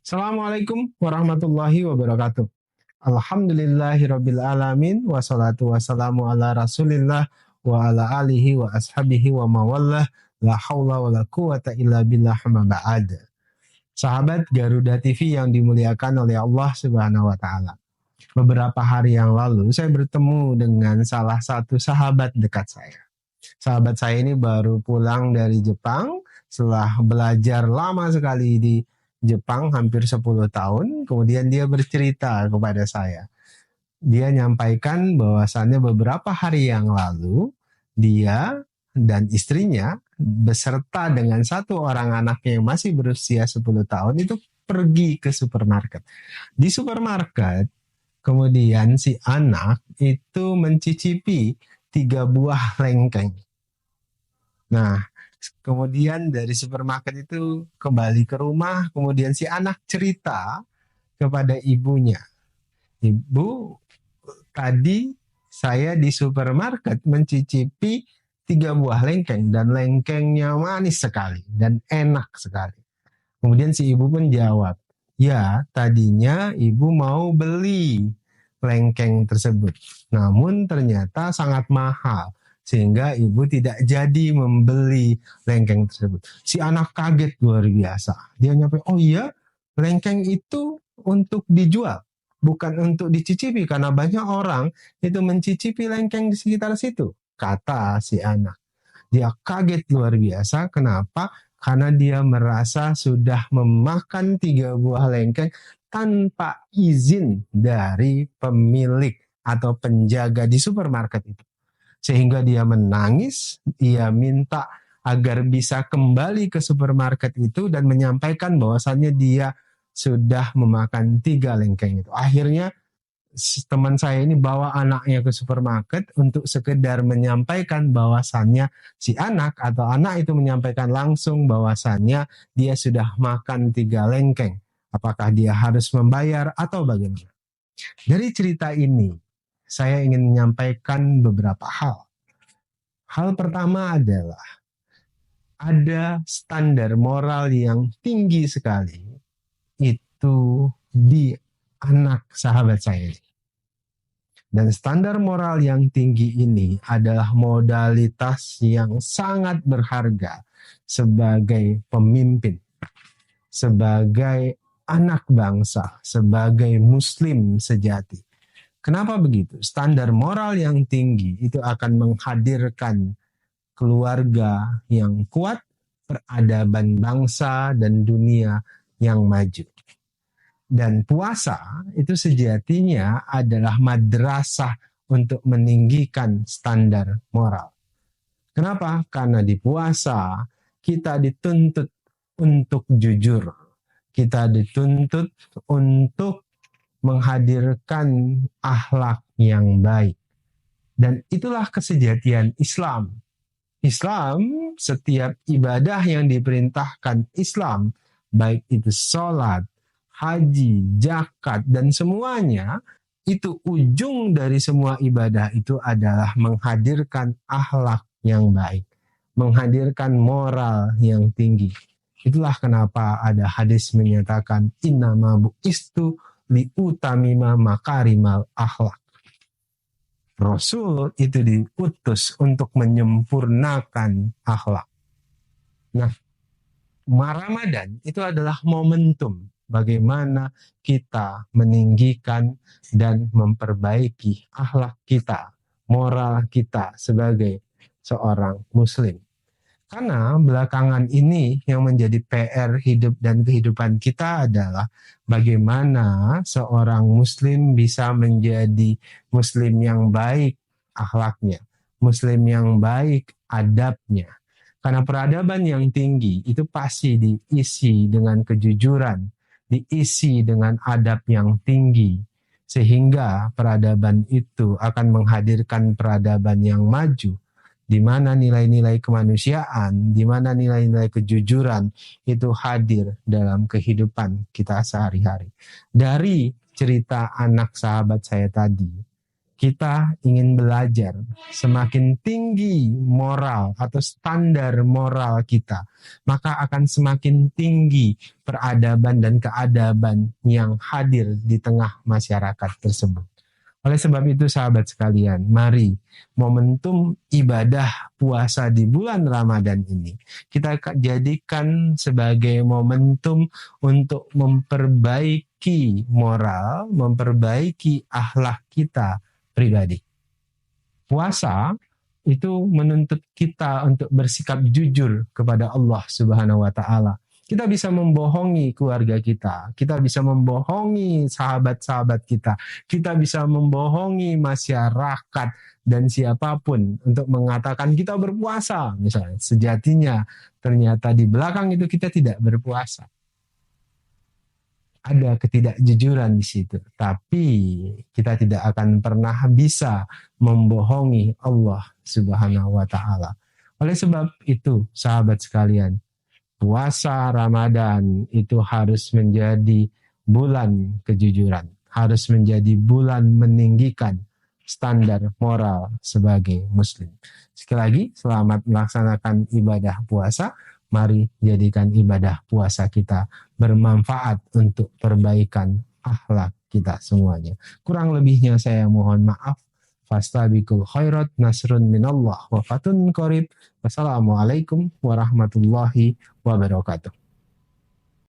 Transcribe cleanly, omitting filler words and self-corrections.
Assalamualaikum warahmatullahi wabarakatuh. Alhamdulillahirabbil alamin wassalatu wassalamu ala Rasulillah wa ala alihi wa ashabihi wa mawallah la haula wala quwata illa billah ma ba'd. Sahabat Garuda TV yang dimuliakan oleh Allah Subhanahu wa taala. Beberapa hari yang lalu saya bertemu dengan salah satu sahabat dekat saya. Sahabat saya ini baru pulang dari Jepang setelah belajar lama sekali di Jepang hampir 10 tahun, kemudian dia bercerita kepada saya. Dia nyampaikan bahwasannya beberapa hari yang lalu dia dan istrinya beserta dengan satu orang anaknya yang masih berusia 10 tahun itu pergi ke supermarket. Di supermarket, kemudian si anak itu mencicipi 3 buah lengkeng. Nah, kemudian dari supermarket itu kembali ke rumah, kemudian si anak cerita kepada ibunya. Ibu, tadi saya di supermarket mencicipi 3 buah lengkeng dan lengkengnya manis sekali dan enak sekali. Kemudian si ibu pun jawab, ya tadinya ibu mau beli lengkeng tersebut. Namun ternyata sangat mahal. Sehingga ibu tidak jadi membeli lengkeng tersebut. Si anak kaget luar biasa. Dia nyampe, oh iya lengkeng itu untuk dijual. Bukan untuk dicicipi. Karena banyak orang itu mencicipi lengkeng di sekitar situ. Kata si anak. Dia kaget luar biasa. Kenapa? Karena dia merasa sudah memakan 3 buah lengkeng tanpa izin dari pemilik atau penjaga di supermarket itu. Sehingga dia menangis, dia minta agar bisa kembali ke supermarket itu dan menyampaikan bahwasannya dia sudah memakan 3 lengkeng itu. Akhirnya teman saya ini bawa anaknya ke supermarket untuk sekedar menyampaikan bahwasannya si anak atau anak itu menyampaikan langsung bahwasannya dia sudah makan 3 lengkeng. Apakah dia harus membayar atau bagaimana? Dari cerita ini, saya ingin menyampaikan beberapa hal. Hal pertama adalah ada standar moral yang tinggi sekali itu di anak sahabat saya. Dan standar moral yang tinggi ini adalah modalitas yang sangat berharga sebagai pemimpin, sebagai anak bangsa, sebagai muslim sejati. Kenapa begitu? Standar moral yang tinggi itu akan menghadirkan keluarga yang kuat, peradaban bangsa dan dunia yang maju. Dan puasa itu sejatinya adalah madrasah untuk meninggikan standar moral. Kenapa? Karena di puasa kita dituntut untuk jujur. Kita dituntut untuk menghadirkan akhlak yang baik. Dan itulah kesejatian Islam. Islam, setiap ibadah yang diperintahkan Islam, baik itu sholat, haji, zakat, dan semuanya, itu ujung dari semua ibadah itu adalah menghadirkan akhlak yang baik, menghadirkan moral yang tinggi. Itulah kenapa ada hadis menyatakan innama bu'istu liutamima makarimal akhlak. Rasul itu diutus untuk menyempurnakan akhlak. Nah, Ramadan itu adalah momentum bagaimana kita meninggikan dan memperbaiki akhlak kita, moral kita sebagai seorang muslim. Karena belakangan ini yang menjadi PR hidup dan kehidupan kita adalah bagaimana seorang muslim bisa menjadi muslim yang baik akhlaknya, muslim yang baik adabnya. Karena peradaban yang tinggi itu pasti diisi dengan kejujuran, diisi dengan adab yang tinggi. Sehingga peradaban itu akan menghadirkan peradaban yang maju, di mana nilai-nilai kemanusiaan, di mana nilai-nilai kejujuran itu hadir dalam kehidupan kita sehari-hari. Dari cerita anak sahabat saya tadi, kita ingin belajar semakin tinggi moral atau standar moral kita, maka akan semakin tinggi peradaban dan keadaban yang hadir di tengah masyarakat tersebut. Oleh sebab itu sahabat sekalian, mari momentum ibadah puasa di bulan Ramadan ini kita jadikan sebagai momentum untuk memperbaiki moral, memperbaiki akhlak kita pribadi. Puasa itu menuntut kita untuk bersikap jujur kepada Allah Subhanahu wa taala. Kita bisa membohongi keluarga kita bisa membohongi sahabat-sahabat kita bisa membohongi masyarakat dan siapapun untuk mengatakan kita berpuasa. Misalnya, sejatinya ternyata di belakang itu kita tidak berpuasa. Ada ketidakjujuran di situ, tapi kita tidak akan pernah bisa membohongi Allah Subhanahu wa taala. Oleh sebab itu, sahabat sekalian, puasa Ramadan itu harus menjadi bulan kejujuran, harus menjadi bulan meninggikan standar moral sebagai muslim. Sekali lagi, selamat melaksanakan ibadah puasa. Mari jadikan ibadah puasa kita bermanfaat untuk perbaikan akhlak kita semuanya. Kurang lebihnya saya mohon maaf. Fastabiqul khairat, nasrun minallah wa fatun qarib. Wassalamualaikum warahmatullahi wabarakatuh.